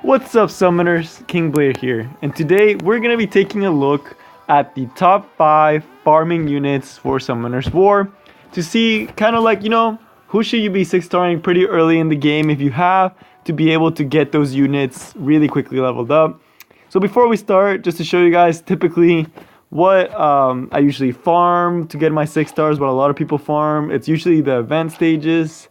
What's up, summoners? King Blair here, and today we're gonna be taking a look at the top 5 farming units for Summoner's War to see kind of like, who should you be 6-starring pretty early in the game if you have to be able to get those units really quickly leveled up. So before we start, just to show you guys typically what I usually farm to get my 6 stars, what a lot of people farm, it's usually the event stages,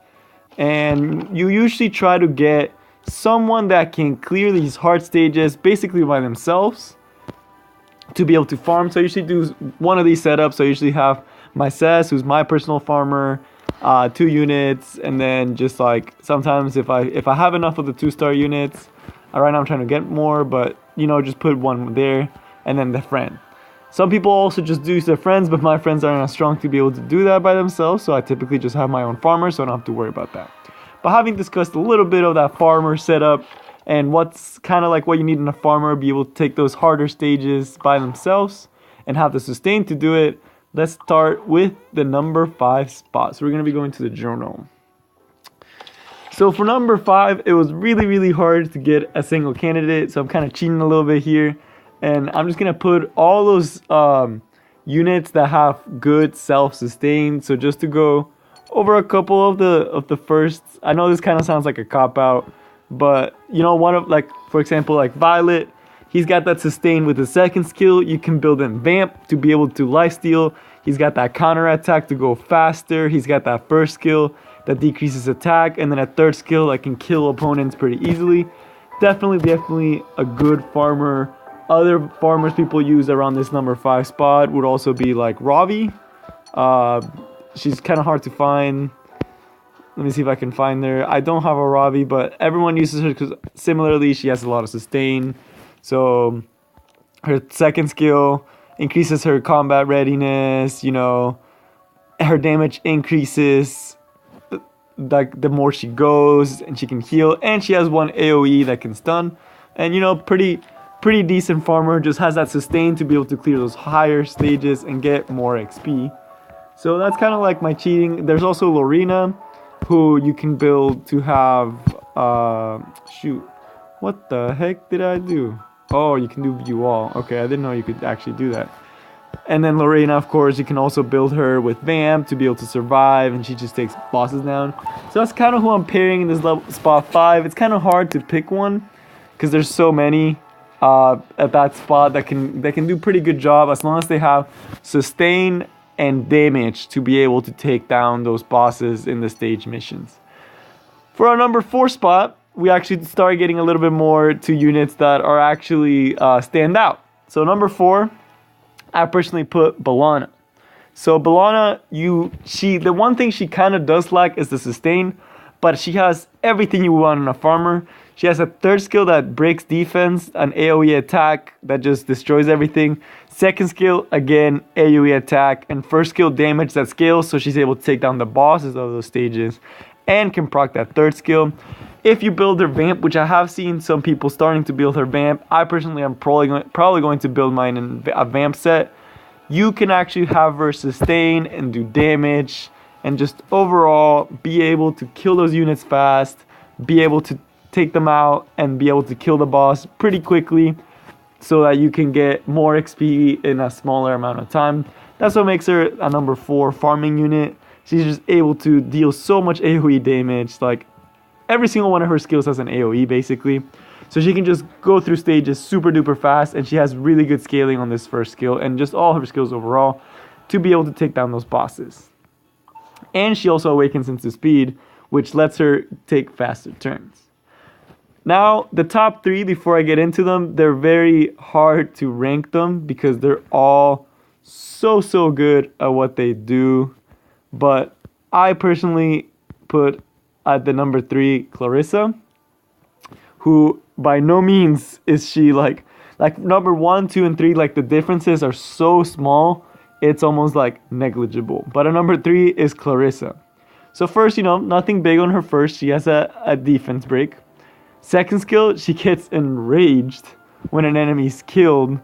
and you usually try to get someone that can clear these hard stages basically by themselves to be able to farm. So I usually do one of these setups. So I usually have my Cess, who's my personal farmer, 2 units, and then just like sometimes if I have enough of the 2-star units, right now I'm trying to get more, but just put one there, and then the friend. Some people also just do their friends, but my friends aren't as strong to be able to do that by themselves, so I typically just have my own farmer, so I don't have to worry about that. But having discussed a little bit of that farmer setup and what's kind of like what you need in a farmer, be able to take those harder stages by themselves and have the sustain to do it, let's start with the number 5 spot. So we're going to be going to the journal. So for number 5, it was really hard to get a single candidate, so I'm kind of cheating a little bit here. And I'm just going to put all those units that have good self-sustain. So just to go over a couple of the first, I know this kind of sounds like a cop-out, but one of, like, for example, like Violet, he's got that sustain with the second skill. You can build in Vamp to be able to lifesteal. He's got that counter attack to go faster. He's got that first skill that decreases attack, and then a third skill that can kill opponents pretty easily. Definitely a good farmer. Other farmers people use around this number 5 spot would also be like Ravi. She's kind of hard to find. Let me see if I can find her. I don't have a Ravi, but everyone uses her because similarly she has a lot of sustain. So her second skill increases her combat readiness. Her damage increases like the more she goes, and she can heal, and she has one AoE that can stun. And pretty decent farmer, just has that sustain to be able to clear those higher stages and get more XP. So that's kind of like my cheating. There's also Lorina, who you can build to have shoot, what the heck did I do? Oh, you can do view all. Okay, I didn't know you could actually do that. And then Lorina, of course, you can also build her with Vamp to be able to survive, and she just takes bosses down. So that's kind of who I'm pairing in this level, spot 5. It's kind of hard to pick one because there's so many at that spot that can do pretty good job as long as they have sustain and damage to be able to take down those bosses in the stage missions. For our number 4 spot, we actually start getting a little bit more to units that are actually stand out. So number 4, I personally put Bellona. So Bellona, the one thing she kind of does lack is the sustain, but she has everything you want in a farmer. She has a third skill that breaks defense, an AoE attack that just destroys everything. Second skill, again, AoE attack. And first skill, damage that scales, so she's able to take down the bosses of those stages. And can proc that third skill. If you build her Vamp, which I have seen some people starting to build her Vamp, I personally am probably going to build mine in a Vamp set. You can actually have her sustain and do damage, and just overall be able to kill those units fast, be able to take them out, and be able to kill the boss pretty quickly so that you can get more XP in a smaller amount of time. That's what makes her a number 4 farming unit. She's just able to deal so much AoE damage. Like, every single one of her skills has an AoE basically. So she can just go through stages super duper fast, and she has really good scaling on this first skill and just all her skills overall to be able to take down those bosses. And she also awakens into speed, which lets her take faster turns. Now, the top 3, before I get into them, they're very hard to rank them because they're all so good at what they do. But I personally put at the number 3 Clarissa, who by no means is she like number 1, 2, and 3, like the differences are so small, it's almost like negligible. But at number 3 is Clarissa. So first, nothing big on her first. She has a defense break. Second skill, she gets enraged when an enemy is killed.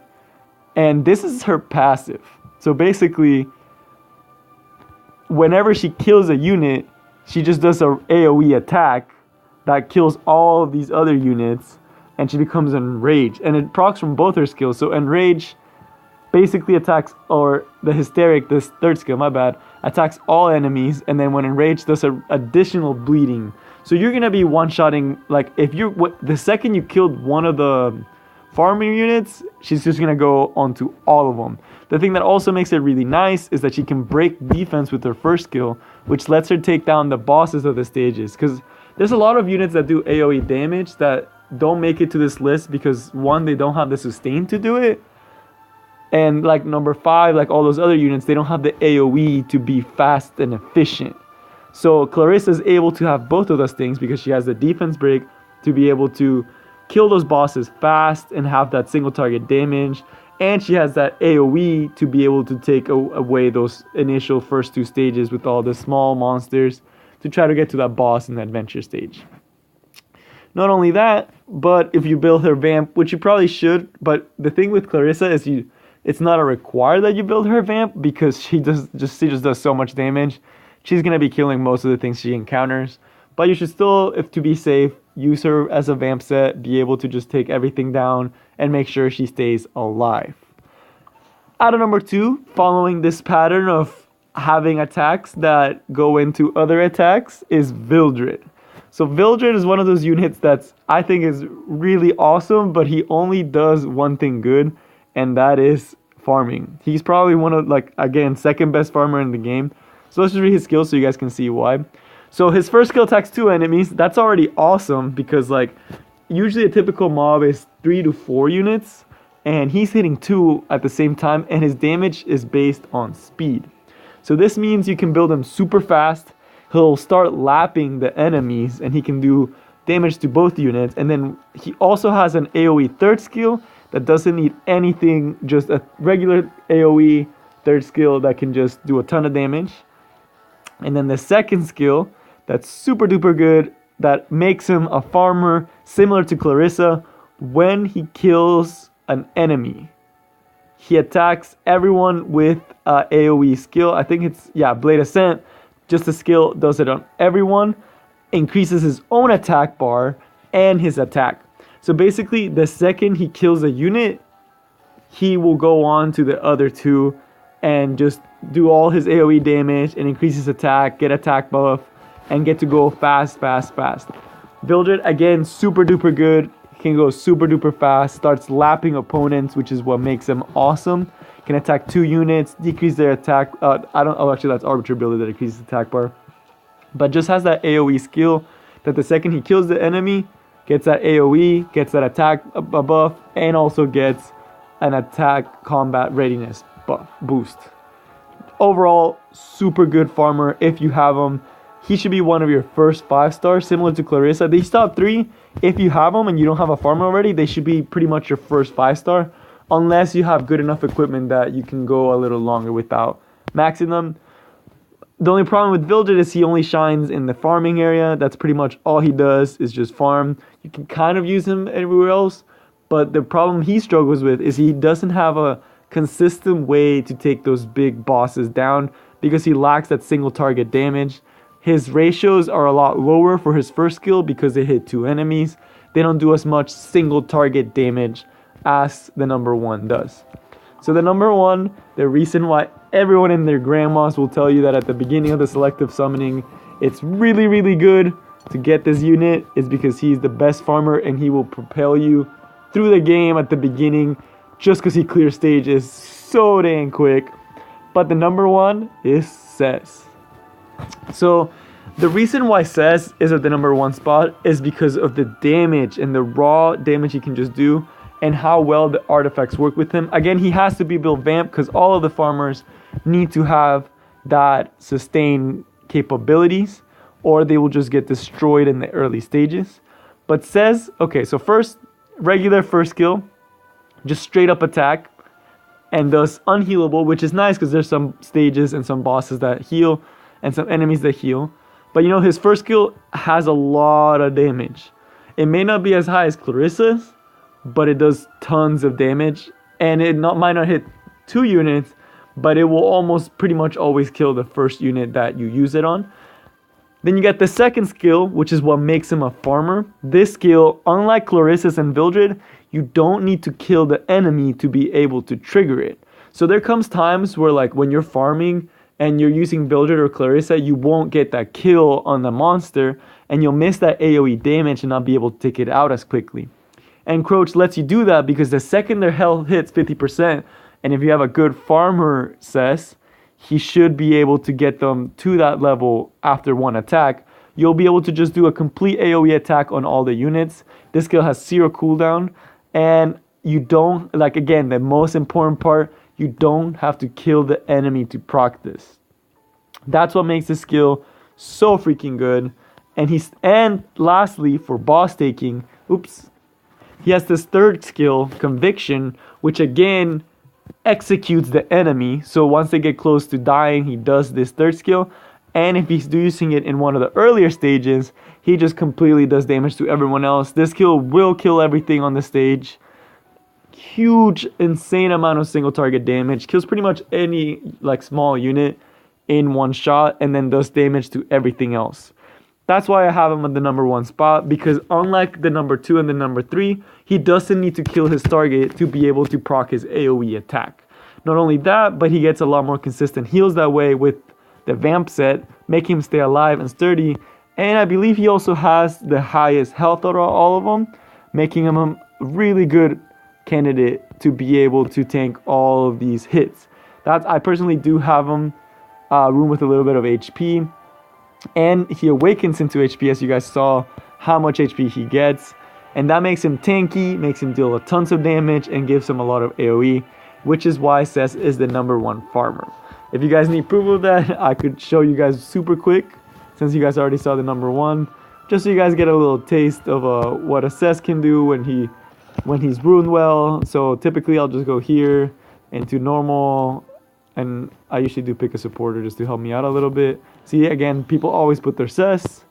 And this is her passive. So basically, whenever she kills a unit, she just does a AoE attack that kills all of these other units. and she becomes enraged. And it procs from both her skills. So enrage basically attacks, or the hysteric, this third skill, my bad, attacks all enemies, and then when enraged does an additional bleeding. So you're gonna be one-shotting, like if you're, the second you killed one of the farming units, she's just gonna go onto all of them. The thing that also makes it really nice is that she can break defense with her first skill, which lets her take down the bosses of the stages. Because there's a lot of units that do AoE damage that don't make it to this list because one, they don't have the sustain to do it. And like number 5, like all those other units, they don't have the AoE to be fast and efficient. So Clarissa is able to have both of those things because she has the defense break to be able to kill those bosses fast and have that single target damage. And she has that AoE to be able to take away those initial first 2 stages with all the small monsters to try to get to that boss in the adventure stage. Not only that, but if you build her vamp, which you probably should, but the thing with Clarissa is it's not a require that you build her vamp because she just does so much damage. She's gonna be killing most of the things she encounters, but you should still, if to be safe, use her as a vamp set, be able to just take everything down and make sure she stays alive. Item number 2, following this pattern of having attacks that go into other attacks, is Vildred. So Vildred is one of those units that's, I think, is really awesome, but he only does one thing good, and that is farming. He's probably one of, like, again, second best farmer in the game. So let's just read his skills so you guys can see why. So his first skill attacks 2 enemies. That's already awesome because, like, usually a typical mob is 3 to 4 units, and he's hitting 2 at the same time, and his damage is based on speed. So this means you can build him super fast. He'll start lapping the enemies, and he can do damage to both units. And then he also has an AoE third skill that doesn't need anything, just a regular AoE third skill that can just do a ton of damage. And then the second skill that's super duper good, that makes him a farmer similar to Clarissa. When he kills an enemy, he attacks everyone with AoE skill. I think it's, yeah, Blade Ascent. Just a skill, does it on everyone, increases his own attack bar and his attack. So basically, the second he kills a unit, he will go on to the other 2 and just do all his AoE damage and increase his attack, get attack buff, and get to go fast. Vildred, again, super duper good. He can go super duper fast, starts lapping opponents, which is what makes him awesome. Can attack 2 units, decrease their attack. Actually, that's arbitrary ability that increases attack bar. But just has that AoE skill that the second he kills the enemy, gets that AoE, gets that attack buff, and also gets an attack combat readiness buff boost. Overall, super good farmer if you have him. He should be one of your first 5 stars, similar to Clarissa. These top 3, if you have them and you don't have a farmer already, they should be pretty much your first 5 star. Unless you have good enough equipment that you can go a little longer without maxing them. The only problem with Vildred is he only shines in the farming area. That's pretty much all he does, is just farm. You can kind of use him everywhere else, but the problem he struggles with is he doesn't have a consistent way to take those big bosses down because he lacks that single target damage. His ratios are a lot lower for his first skill because they hit 2 enemies. They don't do as much single target damage as the number 1 does. So the number 1, the reason why everyone and their grandmas will tell you that at the beginning of the selective summoning, it's really, really good to get this unit, is because he's the best farmer and he will propel you through the game at the beginning just because he clears stages so dang quick. But the number 1 is Says. So the reason why Says is at the number 1 spot is because of the damage and the raw damage he can just do, and how well the artifacts work with him. Again, he has to be built vamp because all of the farmers need to have that sustain capabilities, or they will just get destroyed in the early stages. But Says, okay, so first, regular first skill, just straight up attack, and thus unhealable, which is nice because there's some stages and some bosses that heal, and some enemies that heal. But you know, his first skill has a lot of damage. It may not be as high as Clarissa's, but it does tons of damage, and it might not hit 2 units, but it will almost pretty much always kill the first unit that you use it on. Then you get the second skill, which is what makes him a farmer. This skill, unlike Clarissa's and Vildred, you don't need to kill the enemy to be able to trigger it. So there comes times where, like, when you're farming and you're using Vildred or Clarissa, you won't get that kill on the monster, and you'll miss that AoE damage and not be able to take it out as quickly. And Crouch lets you do that because the second their health hits 50%, and if you have a good farmer cess, he should be able to get them to that level after one attack. You'll be able to just do a complete AoE attack on all the units. This skill has 0 cooldown, and you don't, like, again, the most important part, you don't have to kill the enemy to proc this. That's what makes this skill so freaking good. And lastly, for boss taking, he has this third skill, Conviction, which again executes the enemy. So once they get close to dying, he does this third skill. And if he's using it in one of the earlier stages, he just completely does damage to everyone else. This skill will kill everything on the stage. Huge, insane amount of single target damage. Kills pretty much any, like, small unit in one shot, and then does damage to everything else. That's why I have him at the number 1 spot, because unlike the number 2 and the number 3, he doesn't need to kill his target to be able to proc his AoE attack. Not only that, but he gets a lot more consistent heals that way with the Vamp set, making him stay alive and sturdy. And I believe he also has the highest health out of all of them, making him a really good candidate to be able to tank all of these hits. I personally do have him room with a little bit of HP. And he awakens into HP, as you guys saw how much HP he gets, and that makes him tanky, makes him deal tons of damage, and gives him a lot of AoE, which is why Cess is the number 1 farmer. If you guys need proof of that, I could show you guys super quick, since you guys already saw the number 1, just so you guys get a little taste of what a Cess can do when he's ruined well. So typically I'll just go here into normal, and I usually do pick a supporter just to help me out a little bit. See, again, people always put their cess,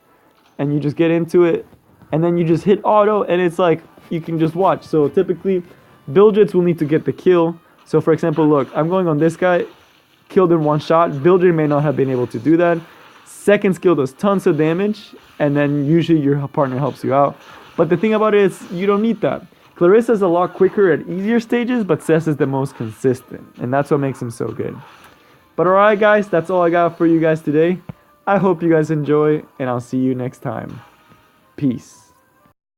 and you just get into it, and then you just hit auto, and it's like, you can just watch. So typically, Vildreds will need to get the kill. So for example, look, I'm going on this guy, killed in one shot. Vildred may not have been able to do that. Second skill does tons of damage, and then usually your partner helps you out. But the thing about it is, you don't need that. Clarissa is a lot quicker at easier stages, but Cess is the most consistent, and that's what makes him so good. But alright guys, that's all I got for you guys today. I hope you guys enjoy, and I'll see you next time. Peace.